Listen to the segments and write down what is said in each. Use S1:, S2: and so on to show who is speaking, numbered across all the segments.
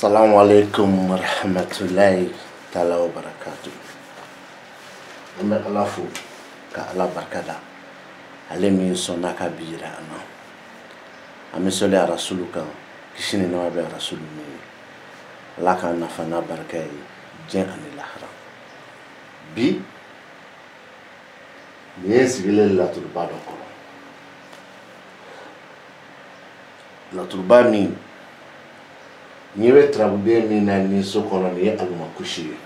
S1: Assalamu alaikum warahmatullahi ta'ala wa barakatuh. Ame alafu ka ala barkada. Ale min sonna ka bira ana. Ame sole a rasuluka kishini na wabe rasulu mi. Laka nafana barkai jen ani lahara. Bi yes vile la turba doko. La turba mi nyewe trabude mina ni sokono ni almakushi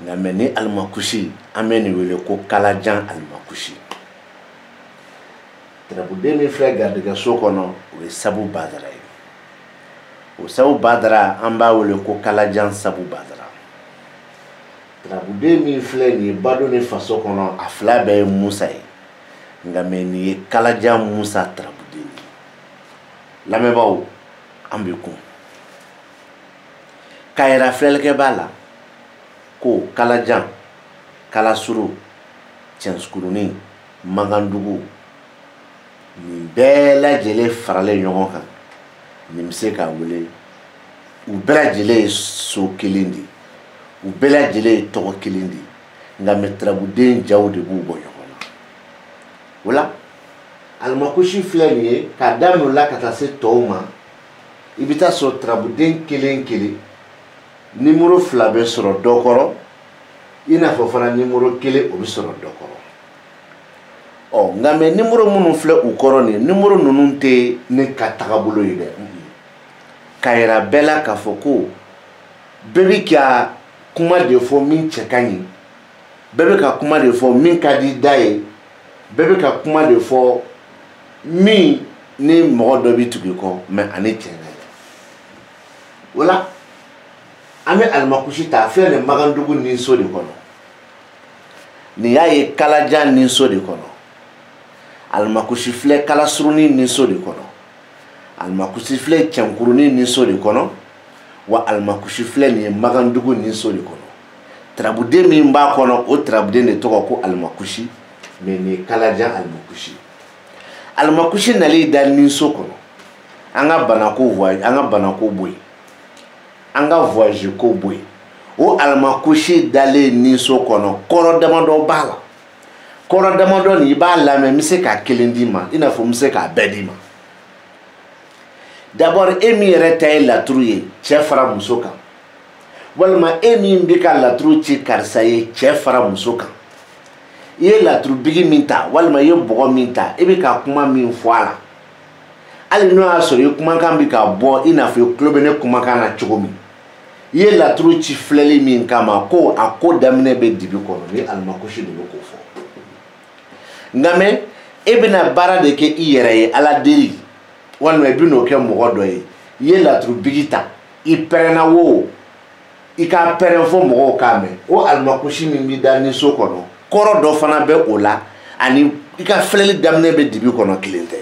S1: na meni almakushi ameni wele ko kalajan almakushi trabude mi frega daga sokono we sabu badara o sabu badara amba wele ko kalajan sabu badara trabude mi fle ni bado ni faso kono afla be musa ngameni kalajan musa trabude lamebaw ambiku kaira flelke bala ko kalajan kalasuru tienskuruni magandugu ni bela jele farale ɲɔgɔn kan ni mse ka wele u bela jele so kelindi u bela jele tɔgɔ kelindi nga metrabuden jaw de b'u bɔ ɲɔgɔn na wala almakushi filɛ nin ye ka daminɛ la ka taa se tɔw ma ibita so trabuden kelen kelen numéro fila bɛ sɔrɔ dɔ kɔrɔ i n'a fɔ fana numéro kelen o bɛ sɔrɔ dɔ kɔrɔ ɔ nka mɛ numéro minnu filɛ u kɔrɔ nin numéro ninnu tɛ ne ka tagabolo ye dɛ ka yira bɛɛ la k'a fɔ ko bɛɛ bɛ ka kuma de fɔ min cɛ ka ɲi bɛɛ bɛ ka kuma de fɔ min ka di da ye bɛɛ bɛ ka kuma de fɔ min ni mɔgɔ dɔ bɛ tugu kɔ mɛ ani cɛ ka ɲi wala an bɛ almakushi ta filɛ nin magandugu ni so de kɔnɔ nin y'a ye kalajan ni so de kɔnɔ almakushi filɛ kalasurunin ni so de kɔnɔ almakushi filɛ cɛnkurunin ni so de kɔnɔ wa almakushi filɛ nin ye magandugu ni so de kɔnɔ trabuden min b'a kɔnɔ o trabuden de tɔgɔ ko almakushi mɛ nin ye kalajan almakushi almakushi nali da ni so kɔnɔ an ka banako voyage an ka banako bɔ yen an ka voyage ko bɔ yen o almakushi dalen ni so kɔnɔ kɔrɔ damadɔ b'a la kɔrɔ damadɔ nin i b'a lamɛn n bɛ se k'a kelen d'i ma i n'a fɔ n bɛ se k'a bɛɛ d'i ma d'abord e min yɛrɛ ta ye laturu ye cɛ fara muso kan walima e min bɛ ka laturu ci karisa ye cɛ fara muso kan i ye laturu bigi min ta walima i ye bɔgɔ min ta i bɛ ka kuma min fɔ a la hali n'o y'a sɔrɔ i kumakan bɛ ka bɔ i n'a fɔ i tulo bɛ ne kumakan na cogo min i ye laturu ci filɛli min kama ko a ko daminɛ bɛ dibi kɔnɔ ni almakushi de bɛ k'o fɔ nka mɛ e bɛna baara de kɛ i yɛrɛ ye ala deli walima i bɛn'o kɛ mɔgɔ dɔ ye i ye laturu bigi ta i pɛrɛnna wo i ka pɛrɛn fɔ mɔgɔw k'a mɛn o almakushi min b'i da ni so kɔnɔ kɔrɔ dɔ fana bɛ o la ani i ka filɛli daminɛ bɛ dibi kɔnɔ kelen tɛ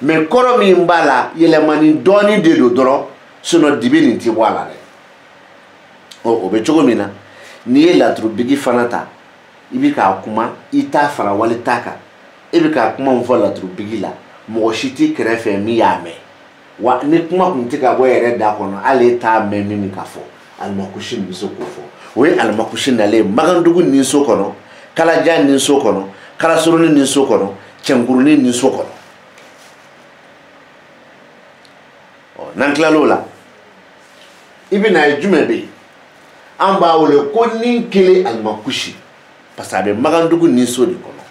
S1: mɛ kɔrɔ min b'a la yɛlɛmani dɔɔni de don dɔrɔn sinɔn dibi nin ti bɔ a la dɛ o bɛ cogo min na n'i ye laturu bigi fana ta i bɛ k'a kuma i t'a fara wali t'a kan e bɛ k'a kuma min fɔ laturu bigi la mɔgɔ si t'i kɛrɛfɛ min y'a mɛn wa ni kuma tun tɛ ka bɔ yɛrɛ da kɔnɔ hali e t'a mɛn min ka fɔ almakushi nin bɛ se k'o fɔ o ye almakushi nalen magandugu nin so kɔnɔ kalajan nin so kɔnɔ kalasurunin nin so kɔnɔ cɛnkurunin nin so kɔnɔ n'an tilal'o la i bɛna ye jumɛn bɛ yen an b'a wele ko nin kelen almakushi parce que a bɛ magandugu nin so de kɔnɔ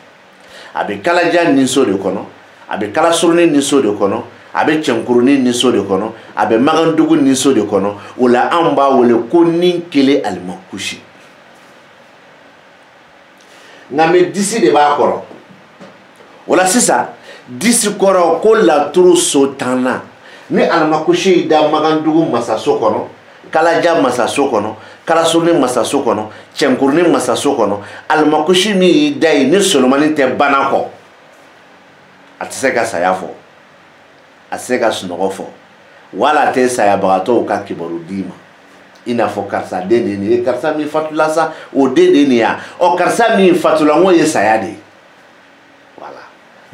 S1: a bɛ kalajan nin so de kɔnɔ a bɛ kalasurunin nin so de kɔnɔ a bɛ cɛnkurunin nin so de kɔnɔ a bɛ magandugu nin so de kɔnɔ o la an b'a wele ko nin kelen almakushi nka mɛ disi de b'a kɔrɔ o la sisan disi kɔrɔ ko laturu so tanna ni almakushi y'i da magandugu masaso kɔnɔ kalajan masaso kɔnɔ kalasurunin masaso kɔnɔ cɛnkurunin masaso kɔnɔ almakushi min y'i da ye ni solomani tɛ bana kɔ a tɛ se ka saya fɔ a tɛ se ka sunɔgɔ fɔ wala a tɛ sayabagatɔw ka kibaru d'i ma i n'a fɔ karisa den de ye nin ye karisa min fatula sa o den de ye nin ye ɔ karisa min fatula n ko ye saya de ye wala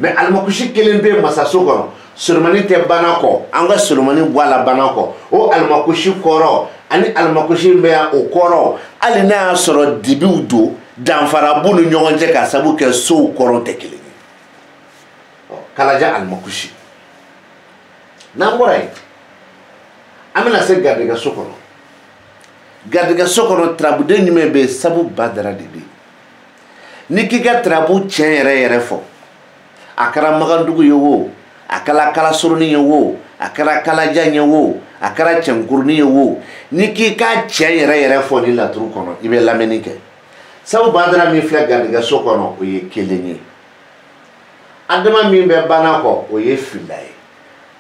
S1: mɛ almakushi kelen bɛ masaso kɔnɔ solomani tɛ bana kɔ an ka solomani bɔ a la bana kɔ o alimakushi kɔrɔ ani alimakushi bɛ yan o kɔrɔ hali n'a y'a sɔrɔ dibiw don danfara b'u ni ɲɔgɔn cɛ ka sabu kɛ sow kɔrɔ tɛ kelen ye kalajan alimakushi n'an bɔra yen an bɛna se garijɛgɛso kɔnɔ garijɛgɛso kɔnɔ tarabuden jumɛn bɛ yen sabu badara de bɛ yen ni k'i ka tarabu tiɲɛ yɛrɛ yɛrɛ fɔ a kɛra magandugu ye o a kɛra kalasuruni ye o a kɛra kalajan ye o a kɛra cɛnkurunin ye o ni k'i ka tiɲɛ yɛrɛ yɛrɛ fɔ ni laturu kɔnɔ i bɛ lamɛnni kɛ sabu badara min filɛ garijɛgɛso kɔnɔ o ye kelen ye adama min bɛ bana kɔ o ye fila ye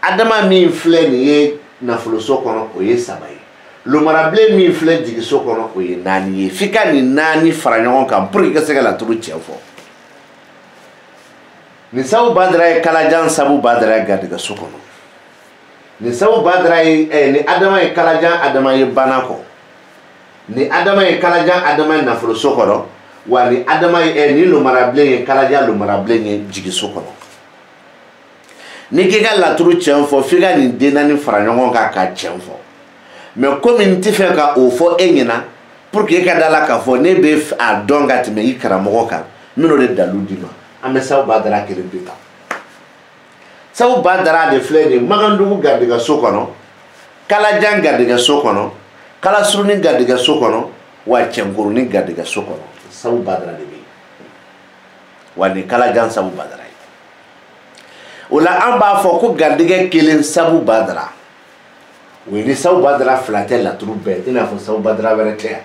S1: adama min filɛ nin ye nafoloso kɔnɔ o ye saba ye lomarabilen min filɛ jigiso kɔnɔ o ye naani ye f'i ka nin naani fara ɲɔgɔn kan pour que i ka se ka laturu tiɲɛ fɔ nin sabu badara ye kalajan sabu badara ye garijɛgɛso kɔnɔ nin sabu badara ye ni adama ye kalajan adama ye bana kɔ ni adama ye kalajan adama ye nafoloso kɔnɔ wa ni adama ye ni lomarabilen ye kalajan lomarabilen ye jigiso kɔnɔ ni k'i ka laturu tiɲɛ fɔ f'i ka nin den naani fara ɲɔgɔn kan k'a tiɲɛ fɔ mais komi n tɛ fɛ ka o fɔ e ɲɛna pour que e ka da la k'a fɔ ne bɛ a dɔn ka tɛmɛ i karamɔgɔ kan n bɛn'o de dalu d'i ma an bɛ sabu badara kelen de ta sabu badara de filɛ nin ye magandugu garijɛgɛso kɔnɔ kalajan garijɛgɛso kɔnɔ kalasurunin garijɛgɛso kɔnɔ wa cɛnkurunin garijɛgɛso kɔnɔ sabu badara de bɛ yen wa nin kalajan sabu badara ye o la an b'a fɔ ko garijɛgɛ kelen sabu badara o ye ni sabu badara fila tɛ laturu bɛɛ i n'a fɔ sabu badara wɛrɛ tɛ yan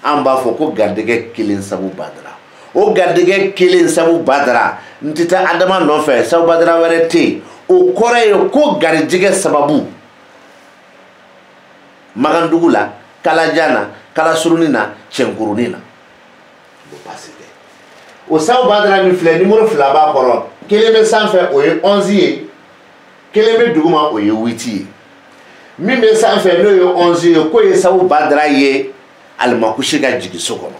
S1: an b'a fɔ ko garijɛgɛ kelen sabu badara o garijɛgɛ kelen sabu badara n tɛ taa adama nɔfɛ sabu badara wɛrɛ tɛ yen o kɔrɔ ye ko garijɛgɛ sababu magandugu la kalajan na kalasurunin na cɛnkurunin na o sabu badara min filɛ nimoro fila b'a kɔrɔ kelen bɛ sanfɛ o ye 11 ye kelen bɛ duguma o ye 8 ye min bɛ sanfɛ n'o ye 11 ye k'o ye sabu badara ye alimakushi ka jigiso kɔnɔ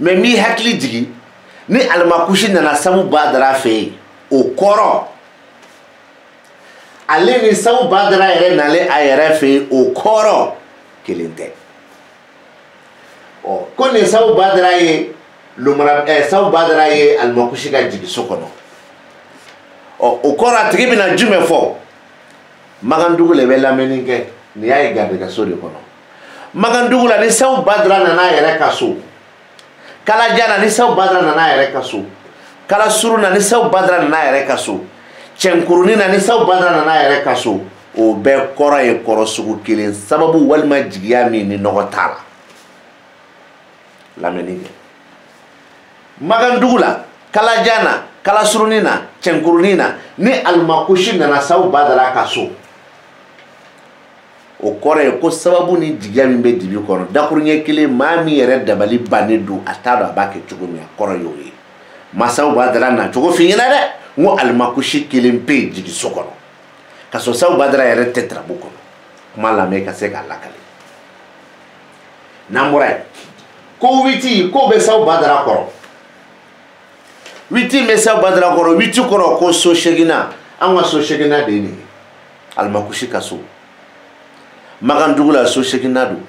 S1: mais n'i hakili jigi ni alimakushi nana sabu badara fɛ yen o kɔrɔ ale ni sabu badara yɛrɛ nalen a yɛrɛ fɛ yen o kɔrɔ kelen tɛ ko nin sabu badara ye sabu badara ye alimakushi ka jigiso kɔnɔ o kɔrɔ a tigi bɛna jumɛn fɔ magandugu le bɛ lamɛnni kɛ nin y'a ye garijɛgɛso de kɔnɔ magandugu la ni sabu badara nana a yɛrɛ ka so kalajan na ni sabu badara nana a yɛrɛ ka so kalasuru na ni sabu badara nana a yɛrɛ ka so cɛnkurunin na ni sabu badara nana a yɛrɛ ka so o bɛɛ kɔrɔ ye kɔrɔ sugu kelen sababu walima jigiya min ni nɔgɔ t'a la lamɛnni kɛ magandugu la kalajan na kalasurunin na cɛnkurunin na ni alimakushi nana sabu badara ka so o kɔrɔ ye ko sababu ni jigiya min bɛ dibi kɔnɔ dakuruɲɛ kelen maa min yɛrɛ dabali bannen don a t'a dɔn a b'a kɛ cogo min a kɔrɔ y'o ye masaw badara na cogo f'i ɲɛna dɛ n ko alimakushi kelen pe yen jigiso kɔnɔ ka sɔrɔ sabu badara yɛrɛ tɛ tarabu kɔnɔ kuma lamɛn ka se k'a lakale n'an bɔra yen ko 8 k'o bɛ sabu badara kɔrɔ 8 bɛ sabu badara kɔrɔ 8 kɔrɔ ko so seginna an ka so seginna de ye nin ye alimakushi ka so magandugu la so seginna don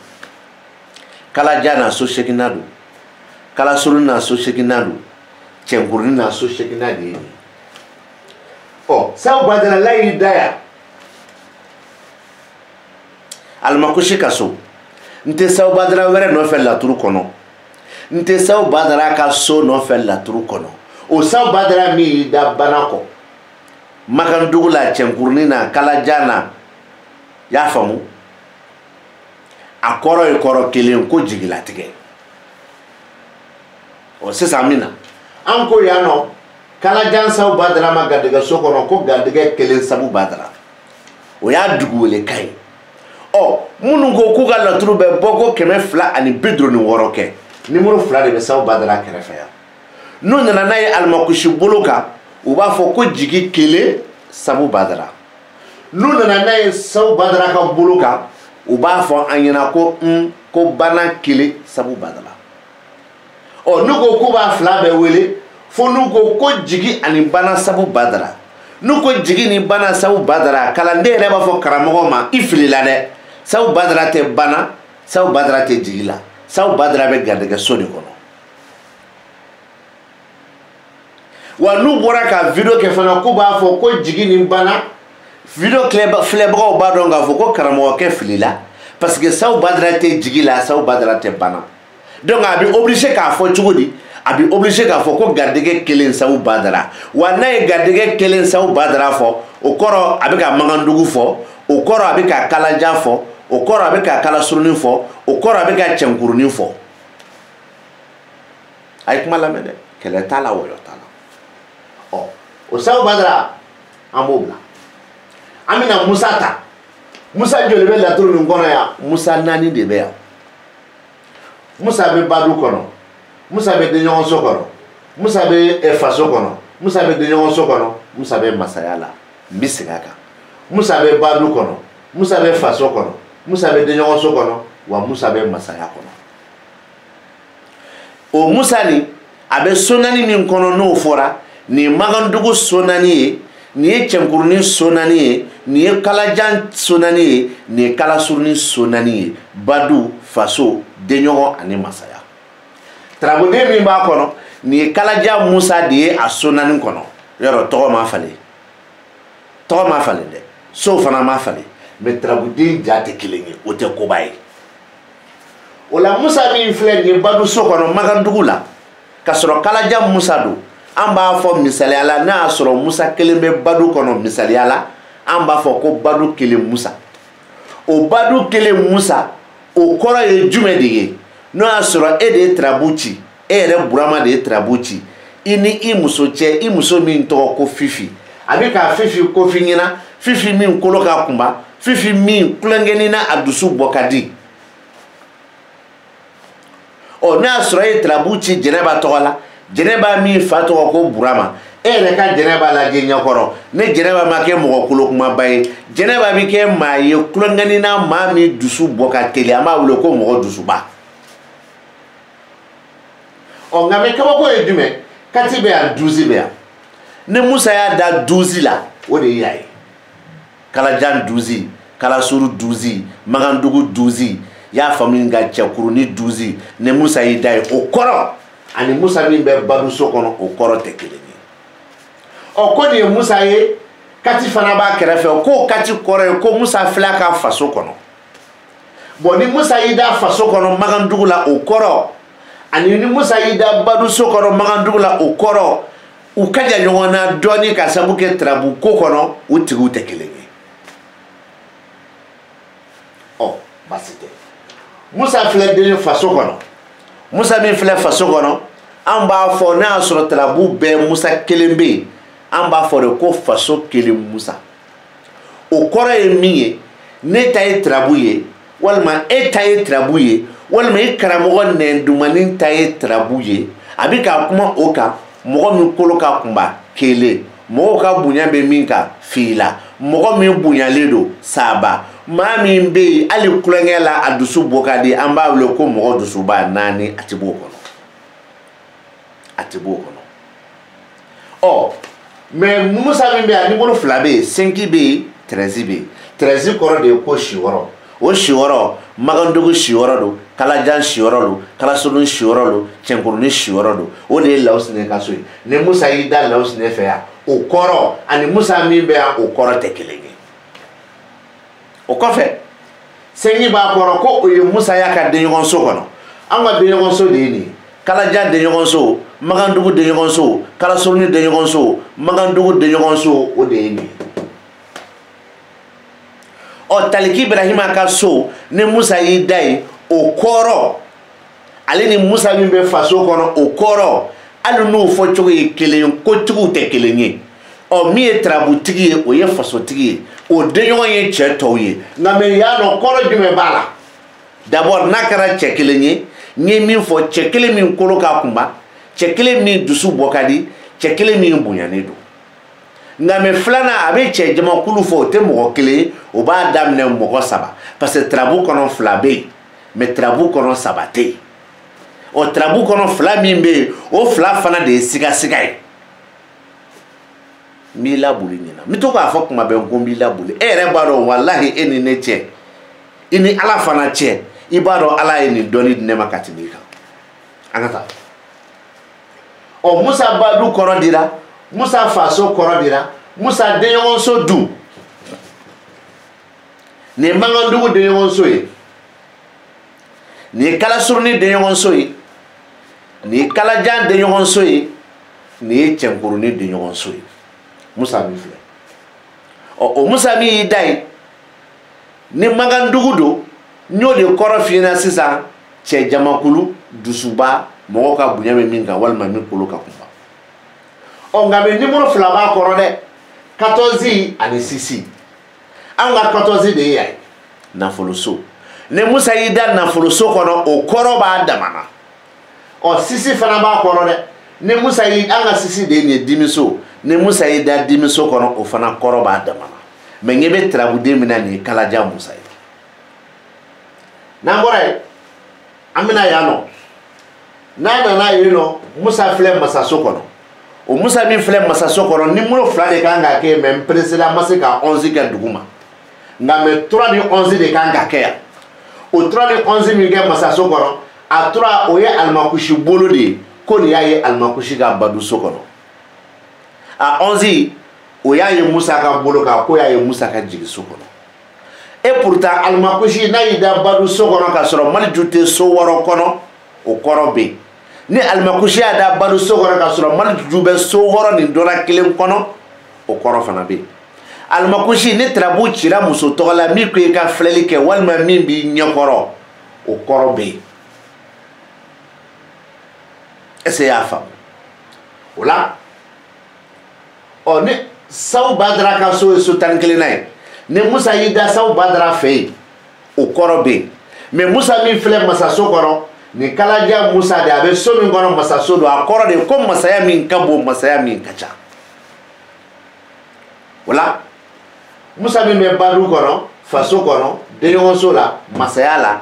S1: kalajan na so seginna don kalasurunin na so seginna don cɛnkurunin na so seginna de ye nin ye sabu badara la y'i da yan alimakushi ka so n tɛ sabu badara wɛrɛ nɔfɛ laturu kɔnɔ n tɛ sabu badara ka so nɔfɛ laturu kɔnɔ o sabu badara min y'i da bana kɔ magandugu la cɛnkurunin na kalajan na y'a faamu a kɔrɔ ye kɔrɔ kelen ko jigilatigɛ sisan min na an ko yan nɔ kalajan sabu badara ma garijɛgɛso kɔnɔ ko garijɛgɛ kelen sabu badara o y'a dugu wele kan ye minnu ko k'u ka laturu bɛ bɔ ko 256 kɛ nimoro 2 de bɛ sabu badara kɛrɛfɛ yan n'u nana n'a ye alimakushi bolo kan u b'a fɔ ko jigi kelen sabu badara n'u nana n'a ye sabu badara ka bolo kan u b'a fɔ an ɲɛna ko bana kelen sabu badara n'u ko k'u b'a fila bɛɛ wele fo n'u ko ko jigi ani bana sabu badara n'u ko jigi ni bana sabu badara kalanden yɛrɛ b'a fɔ karamɔgɔ ma i filila dɛ sabu badara tɛ bana sabu badara tɛ jigi la sabu badara bɛ garijɛgɛ so de kɔnɔ wa n'u bɔra ka video kɛ fana k'u b'a fɔ ko jigi ni bana video filɛbagaw b'a dɔn k'a fɔ ko karamɔgɔkɛ filila parce que sabu badara tɛ jigi la sabu badara tɛ bana donc a bɛ obligé k'a fɔ cogo di a bɛ obligé k'a fɔ ko garijɛgɛ kelen sabu badara wa n'a ye garijɛgɛ kelen sabu badara fɔ o kɔrɔ a bɛ ka mankandugu fɔ o kɔrɔ a bɛ ka kalajan fɔ o kɔrɔ a bɛ ka kalasurunin fɔ o kɔrɔ a bɛ ka cɛnkurunin fɔ a ye kuma lamɛn dɛ kɛlɛ t'a la wɔyɔ t'a la ɔ o sabu badara an b'o bila an bɛna musa ta musa joli bɛ laturu nin kɔnɔ yan musa 4 de bɛ yan musa bɛ badu kɔnɔ musa bɛ denɲɔgɔnso kɔnɔ musa bɛ faso kɔnɔ musa bɛ denɲɔgɔnso kɔnɔ musa bɛ masaya la n bɛ segin a kan musa bɛ badu kɔnɔ musa bɛ faso kɔnɔ musa bɛ denɲɔgɔnso kɔnɔ wa musa bɛ masaya kɔnɔ o musa nin a bɛ so 4 min kɔnɔ n'o fɔra nin ye magandugu so 4 ye nin ye cɛnkurunin so 4 ye nin ye kalajan so 4 ye nin ye kalasurunin so 4 ye badu faso denɲɔgɔn ani masaya taraboden min b'a kɔnɔ nin ye kalajan musa de ye a so 4 kɔnɔ yɔrɔ tɔgɔ ma falen dɛ so fana ma falen mais taraboden ja tɛ kelen ye o tɛ koba ye o la musa min filɛ nin ye badu so kɔnɔ magandugu la ka sɔrɔ kalajan musa don an b'a fɔ misaliya la n'a y'a sɔrɔ musa kelen bɛ badu kɔnɔ misaliya la an b'a fɔ ko badu kelen musa o badu kelen musa o kɔrɔ ye jumɛn de ye n'o y'a sɔrɔ e de ye tarabu ci e yɛrɛ burama de ye tarabu ci i ni i muso cɛ i muso min tɔgɔ ko fifi a bɛ ka fifi kofi ɲɛna fifi min kolo ka kunba fifi min kulonkɛni na a dusu bɔ ka di ɔ n'a y'a sɔrɔ e ye tarabu ci jɛnɛba tɔgɔ la jɛnɛba min fa tɔgɔ ko burama e yɛrɛ ka jɛnɛba lajɛ ɲɛkɔrɔ ne jɛnɛba ma kɛ mɔgɔ kolokumaba ye jɛnɛba bɛ kɛ maa ye kulonkɛni na maa min dusu bɔ ka teli an b'a wele ko mɔgɔ dusuba ɔ nka mɛ kabako ye jumɛn kati bɛ yan duzi bɛ yan ni musa y'a da duzi la o de ye yan ye kalajan duzi kalasuru duzi magandugu duzi y'a faamu nka cɛkurunin duzi ni musa y'i da ye o kɔrɔ ani musa min bɛ badu so kɔnɔ o kɔrɔ tɛ kelen ye ɔ ko nin ye musa ye kati fana b'a kɛrɛfɛ k'o kati kɔrɔ ye ko musa filɛ a ka faso kɔnɔ bɔn ni musa y'i da faso kɔnɔ magandugu la o kɔrɔ ani ni musa y'i da badu so kɔnɔ magandugu la o kɔrɔ u ka jan ɲɔgɔn na dɔɔni ka sabu kɛ tarabu ko kɔnɔ u tigiw tɛ kelen ye ɔ basi tɛ musa filɛ den faso kɔnɔ musa min filɛ faso kɔnɔ an b'a fɔ n'a y'a sɔrɔ tarabu bɛɛ musa kelen bɛ yen an b'a fɔ de ko faso kelen musa o kɔrɔ ye min ye ne ta ye tarabu ye walima e ta ye tarabu ye walima i karamɔgɔ nɛndumani ta ye tarabu ye a bɛ ka kuma o kan mɔgɔ min kolo ka kunba kelen mɔgɔw ka bonya bɛ min kan fila mɔgɔ min bonyalen don saba maa min bɛ yen hali kulonkɛ la a dusu bɔ ka di an b'a wele ko mɔgɔ dusuba 4 a tɛ b'o kɔnɔ a tɛ b'o kɔnɔ ɔ mɛ musa min bɛ yan nimoro 2 bɛ yen 5 bɛ yen 13 bɛ yen 13 kɔrɔ de ye ko si wɔɔrɔ o si wɔɔrɔ magandugu si wɔɔrɔ don kalajan si wɔɔrɔ don kalasurun si wɔɔrɔ don cɛnkurunin si wɔɔrɔ don o de ye lawusinɛ ka so ye ni musa y'i da lawusinɛ fɛ yan o kɔrɔ ani musa min bɛ yan o kɔrɔ tɛ kelen ye o kɔfɛ sɛngi b'a kɔrɔ ko o ye musa y'a ka denɲɔgɔnso kɔnɔ an ka denɲɔgɔnso de ye nin ye kalajan denɲɔgɔnso magandugu denɲɔgɔnso kalasurunin denɲɔgɔnso magandugu denɲɔgɔnso o de ye nin ye ɔ taliki ibrahima ka so ni musa y'i da ye o kɔrɔ ale ni musa min bɛ faso kɔnɔ o kɔrɔ hali n'o fɔcogo ye kelen ye kotigiw tɛ kelen ye ɔ min ye tarabutigi ye o ye fasotigi ye o denɲɔgɔn ye cɛ tɔw ye nka mɛ y'a dɔn kɔrɔ jumɛn b'a la d'abord n'a kɛra cɛ kelen ye n ye min fɔ cɛ kelen min kolo ka kunba cɛ kelen min dusu bɔ ka di cɛ kelen min bonyanen don nka mɛ filanan a bɛ cɛ jamakulu fɔ o tɛ mɔgɔ kelen ye o b'a daminɛ mɔgɔ 3 parce que tarabu kɔnɔ 2 bɛ yen mɛ tarabu kɔnɔ 3 tɛ yen ɔ tarabu kɔnɔ 2 min bɛ yen o 2 fana de ye sigasiga ye mi labuli ɲina mi to k'a fɔ kuma bɛɛ ko n b'i labuli e yɛrɛ b'a dɔn walahi e ni ne cɛ i ni Ala fana cɛ i b'a dɔn Ala ye nin dɔnni di ne ma ka tɛmɛ i kan an ka taa ɔ Musa badu kɔrɔ dira Musa faso kɔrɔ dira Musa denɲɔgɔnso dun nin ye Mankandugu denɲɔgɔnso ye nin ye Kalasuruni denɲɔgɔnso ye nin ye Kalajan denɲɔgɔnso ye nin ye Cɛnkurunin denɲɔgɔnso ye Musa min filɛ o Musa min y'i da ye ni Mankandugu don n y'o de kɔrɔ f'i ɲɛna sisan cɛ jamakulu dusuba mɔgɔ ka bonya bɛ min kan walima min kolo ka kunba nka mɛ numéro 2 b'a kɔrɔ dɛ 14 ani 6 an ka 14 de ye yan nafoloso ni Musa y'i da nafoloso kɔnɔ o kɔrɔ b'a damana 6 fana b'a kɔrɔ dɛ ni Musa y'i an ka 6 de ye nin ye dimiso ni Musa y'i da dimiso kɔnɔ o fana kɔrɔ b'a damana mɛ ɲɛ bɛ Tarabuden min na nin ye Kalajan Musa ye n'an bɔra yen an bɛna yan nɔ n'an nana yen nɔ Musa filɛ masaso kɔnɔ o Musa min filɛ masaso kɔnɔ numéro 2 de kan ka kɛ mɛ n peresela ma se ka 11 kɛ dugu ma nka mɛ 3 ni 11 de kan ka kɛ yan o 3 ni 11 min kɛ masaso kɔnɔ a 3 o ye Alimakushi bolo de ye ko nin y'a ye Alimakushi ka baduso kɔnɔ a 11 o y'a ye Musa ka bolo kan ko y'a ye Musa ka jigiso kɔnɔ et pourtant Alimakushi n'a y'i da baduso kɔnɔ ka sɔrɔ Maliju tɛ so wɔɔrɔ kɔnɔ o kɔrɔ bɛ yen ni Alimakushi y'a da baduso kɔnɔ ka sɔrɔ Maliju bɛ so wɔɔrɔ nin dɔla kelen kɔnɔ o kɔrɔ fana bɛ yen Alimakushi ni Tarabu cira muso tɔgɔ la min ko i ka filɛli kɛ walima min b'i ɲɛkɔrɔ o kɔrɔ bɛ yen est-ce que y'a faamu o la ni Sawu Badara ka so ye so 11 ye ni Musa y'i da Sawu Badara fɛ yen o kɔrɔ bɛ yen mais Musa min filɛ masaso kɔrɔ ni Kalajan Musa de a bɛ so min kɔnɔ masaso don a kɔrɔ de ko masaya min ka bon masaya min ka ca o la Musa min bɛ badu kɔnɔ faso kɔnɔ denɲɔgɔnso la masaya la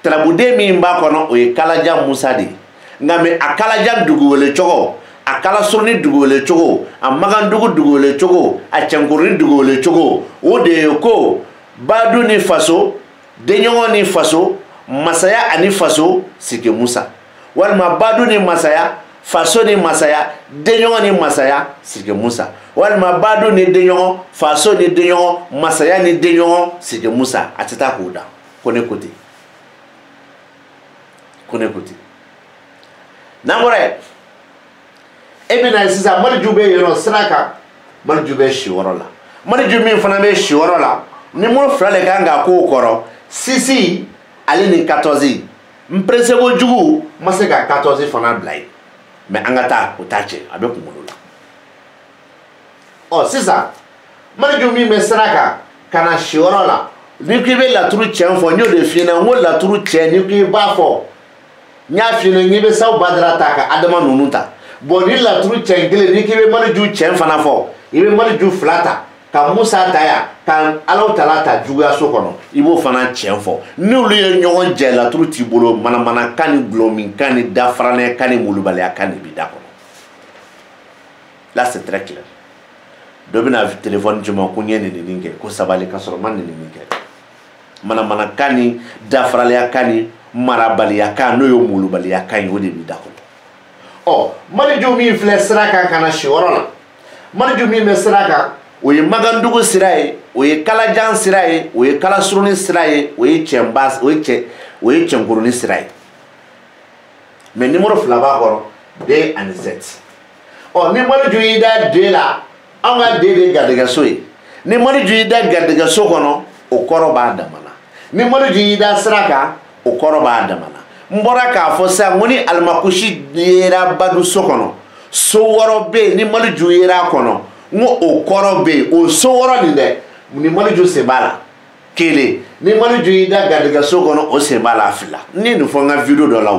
S1: Tarabuden min b'a kɔnɔ o ye Kalajan Musa de ye nka mɛ a Kalajan dugu wele cogo a Kalasuruni dugu wele cogo a Mankandugu dugu wele cogo a Cɛnkurunin dugu wele cogo o de ye ko badu ni faso denɲɔgɔn ni faso masaya ani faso sigi Musa walima badu ni masaya faso ni masaya denɲɔgɔn ni masaya sigi Musa walima badu ni denɲɔgɔn faso ni denɲɔgɔn masaya ni denɲɔgɔn sigi Musa a tɛ taa k'o da ko ne ko ten ko ne ko ten n'an bɔra yen e bɛna sisan Maliju bɛ yen nɔ sira kan Maliju bɛ si wɔɔrɔ la Maliju min fana bɛ si wɔɔrɔ la numéro 2 de kan ka k'o kɔrɔ 6 ale ni 14 n perese kojugu ma se ka 14 fana bila yen mɛ an ka taa o t'a cɛ a bɛ kunkolo la sisan Maliju min bɛ sira kan ka na si wɔɔrɔ la ni ko i bɛ laturu cɛ fɔ n y'o de f'i ɲɛna n ko laturu cɛ ni ko i b'a fɔ n y'a f'i ɲɛna n k'i bɛ Sawu Badara ta ka Adama ninnu ta bon ni laturu cɛ kelen ni k'i bɛ Maliju cɛ fana fɔ i bɛ Maliju 2 ta ka Musa ta yan ka Alahu Taala ta juguyaso kɔnɔ i b'o fana cɛn fɔ n'olu ye ɲɔgɔn jɛ laturu t'i bolo manamanakan ni gulɔminkan ni dafaranɛkan ni molobaliyakan de b'i da kɔnɔ là c'est très clair dɔ bɛna téléphone ci ma ko n ye nin kɛ ko sabali ka sɔrɔ ma nin kɛ manamanakan ni dafaraliyakan ni marabaliyakan n'o ye molobaliyakan ye o de b'i da kɔnɔ Maliju min filɛ sira kan ka na si yɔrɔ la Maliju min bɛ sira kan o ye Mankandugu sira ye o ye Kalajan sira ye o ye Kalasuruni sira ye o ye Cɛnkurunin sira ye mais numéro 2 b'a kɔrɔ D ani Z ni Maliju y'i da D la an ka D de ye garijɛgɛso ye ni Maliju y'i da garijɛgɛso kɔnɔ o kɔrɔ b'a damana ni Maliju y'i da sira kan o kɔrɔ b'a damana n bɔra k'a fɔ sisan ko ni Alimakushi yera baduso kɔnɔ so wɔɔrɔ bɛ yen ni Maliju yera a kɔnɔ n ko o kɔrɔ bɛ yen o so wɔɔrɔ nin dɛ ni Maliju sen b'a la kelen ni Maliju y'i da garijɛgɛso kɔnɔ o sen b'a la 2 n ye nin fɔ n ka video dɔ la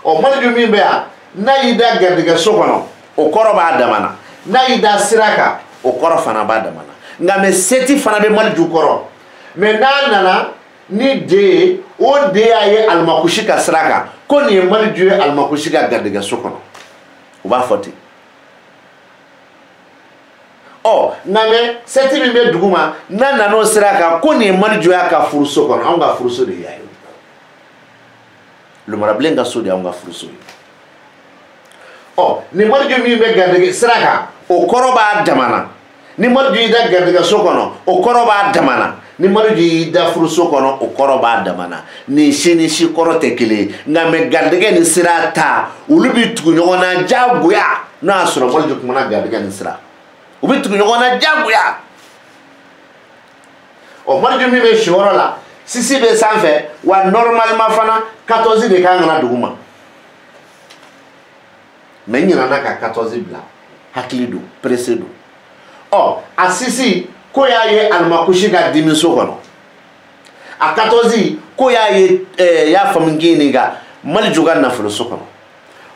S1: o Maliju min bɛ yan n'a y'i da garijɛgɛso kɔnɔ o kɔrɔ b'a damana n'a y'i da sira kan o kɔrɔ fana b'a damana nka mɛ seti fana bɛ Maliju kɔrɔ mɛ n'a nana ni D ye o D y'a ye Alimakushi ka sira kan ko nin ye Maliju ye Alimakushi ka garijɛgɛso kɔnɔ u b'a fɔ ten ɔ nka mɛ sɛti min bɛ dugu ma n'a nan'o sira kan ko nin ye Marijuya ka furuso kɔnɔ anw ka furuso de y'a ye lumarabilen ka so de y'anw ka furuso ye ɔ nin Mariju min bɛ garijɛgɛ sira kan o kɔrɔ b'a damana ni Mariju y'i da garijɛgɛ so kɔnɔ o kɔrɔ b'a damana ni Mariju y'i da furuso kɔnɔ o kɔrɔ b'a damana nin si ni si kɔrɔ tɛ kelen ye nka mɛ garijɛgɛ ni sira ta olu bi tugu ɲɔgɔn na diyagoya n'o y'a sɔrɔ Mariju kumana garijɛgɛ ni sira u bi tugu ɲɔgɔn na diyagoya ɔ Mariju min bɛ si yɔrɔ la sisi bɛ sanfɛ wa normalement fana 14 de kan ka na dugu ma mɛ n ɲinɛna ka 14 bila hakili don pressé don ɔ a sisi ko y'a ye Alimakushi ka dimiso kɔnɔ a 14 ko y'a ye y'a faamu k'i ka Mariju ka nafoloso kɔnɔ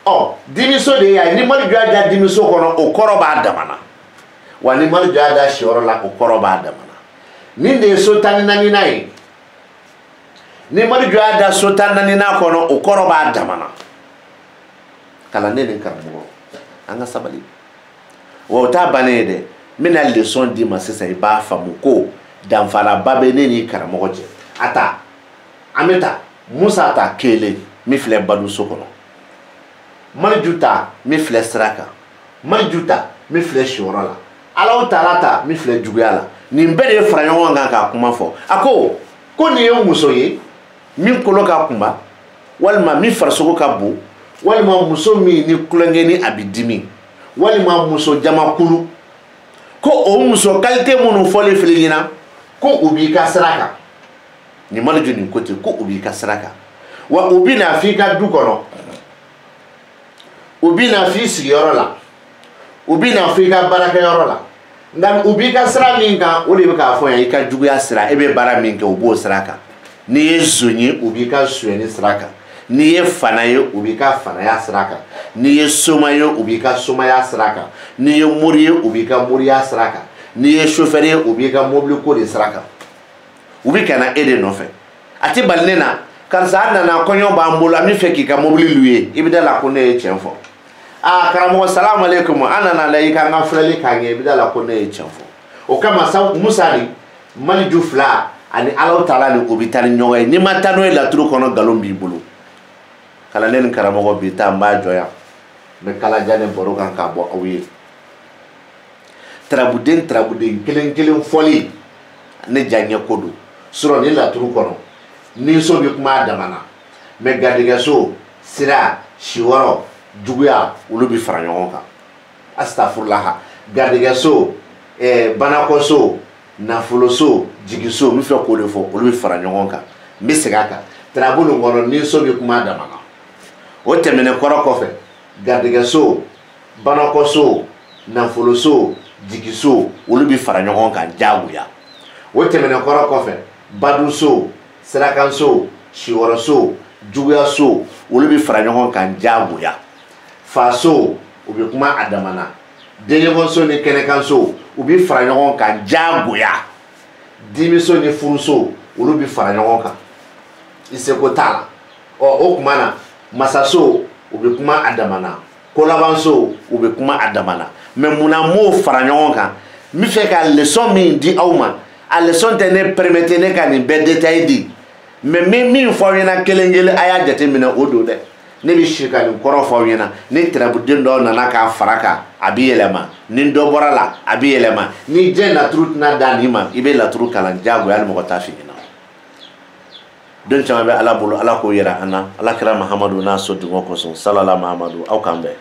S1: ɔ dimiso de y'a ye ni Mariju y'a da dimiso kɔnɔ o kɔrɔ b'a damana wa ni Mariju y'a da siyɔrɔ la o kɔrɔ b'a damana nin de ye so 14nan ye ni Mariju y'a da so 14nan kɔnɔ o kɔrɔ b'a damana kalanden ni karamɔgɔ an ka sabali wa o t'a bannen ye dɛ n bɛna leçon d'i ma sisan i b'a faamu ko danfaraba bɛ ne ni karamɔgɔ cɛ a ta an bɛ taa Musa ta kelen min filɛ baduso kɔnɔ Mariju ta min filɛ sira kan Mariju ta min filɛ siyɔrɔ la Alahu Taala ta min filɛ juguya la nin bɛɛ de ye fara ɲɔgɔn kan k'a kuma fɔ a ko nin ye muso ye min kolo ka kunba walima min farisogo ka bon walima muso min ni kulonkɛ ni a bɛ dimi walima muso jamakulu ko o muso qualité minnu fɔli filɛ ɲɛna ko u b'i ka sira kan nin Mariju nin ko ten ko u b'i ka sira kan wa u bɛ na f'i ka du kɔnɔ u bɛ na f'i sigiyɔrɔ la u bɛ na f'i ka baarakɛyɔrɔ la nka u b'i ka sira min kan o de bɛ k'a fɔ yan i ka juguya sira e bɛ baara min kɛ u b'o sira kan n'i ye zon ye u b'i ka sonyɛni sira kan n'i ye fana ye u b'i ka fanaya sira kan n'i ye soma ye u b'i ka somaya sira kan n'i ye mori ye u b'i ka moriya sira kan n'i ye chauffeur ye u b'i ka mobili ko de sira kan u bɛ ka na e de nɔfɛ a tɛ bali ne na karisa a nana kɔɲɔ b'an bolo an bɛ fɛ k'i ka mobili louer i bɛ da la ko ne ye tiɲɛ fɔ karamɔgɔ salamu aleykum an nana la i ka n ka filɛli k'a ɲɛ i bɛ da la ko ne ye tiɲɛ fɔ o kama sa Musa ni Mariju fila ani Alahu Taala ni o bɛ taa ni ɲɔgɔn ye n'i ma taa n'o ye laturu kɔnɔ nkalon b'i bolo kalanden ni karamɔgɔ bi taa n b'a jɔ yan n bɛ kalajan ni baro kan k'a bɔ aw ye tarabuden kelen kelen fɔli ne diyaɲɛ ko don sɔrɔ ni laturu kɔnɔ ni so bɛ kuma a dama na mɛ garijɛgɛso sira siyɔrɔ juguya olu bɛ fara ɲɔgɔn kan astafurulaha garijɛgɛso banakɔso nafoloso jigiso n bɛ fɛ k'o de fɔ olu bɛ fara ɲɔgɔn kan n bɛ segin a kan tarabu nin kɔnɔ ni so bɛ kuma a dama na o tɛmɛnen kɔrɔ kɔfɛ garijɛgɛso banakɔso nafoloso jigiso olu bɛ fara ɲɔgɔn kan diyagoya o tɛmɛnen kɔrɔ kɔfɛ baduso sirakanso siyɔrɔso juguyaso olu bɛ fara ɲɔgɔn kan diyagoya faso u bɛ kuma a dama na denɲɔgɔnso ni kɛnɛkanso u bɛ fara ɲɔgɔn kan diyagoya dimiso ni furuso olu bɛ fara ɲɔgɔn kan i seko t'a la o tuma na masaso u bɛ kuma a dama na kolabanso u bɛ kuma a dama na mɛ munna m'o fara ɲɔgɔn kan n bɛ fɛ ka leçon min di aw ma a leçon tɛ ne permettre ne ka nin bɛɛ détail di mɛ n bɛ min fɔ aw ɲɛna kelen kelen a y'a jateminɛ o don dɛ ne bɛ si ka nin kɔrɔ fɔ aw ɲɛna ni tarabuden dɔ nana k'a fara kan a bɛ yɛlɛma ni dɔ bɔra la a bɛ yɛlɛma ni diɲɛ laturu tɛna da nin ma i bɛ laturu kalan diyagoya hali mɔgɔ t'a f'i ɲɛna don caman bɛ ala bolo ala k'o yira an na ala kɛra mahamadu n'a so dungɔ kosɔn salala mahamadu aw k'an bɛn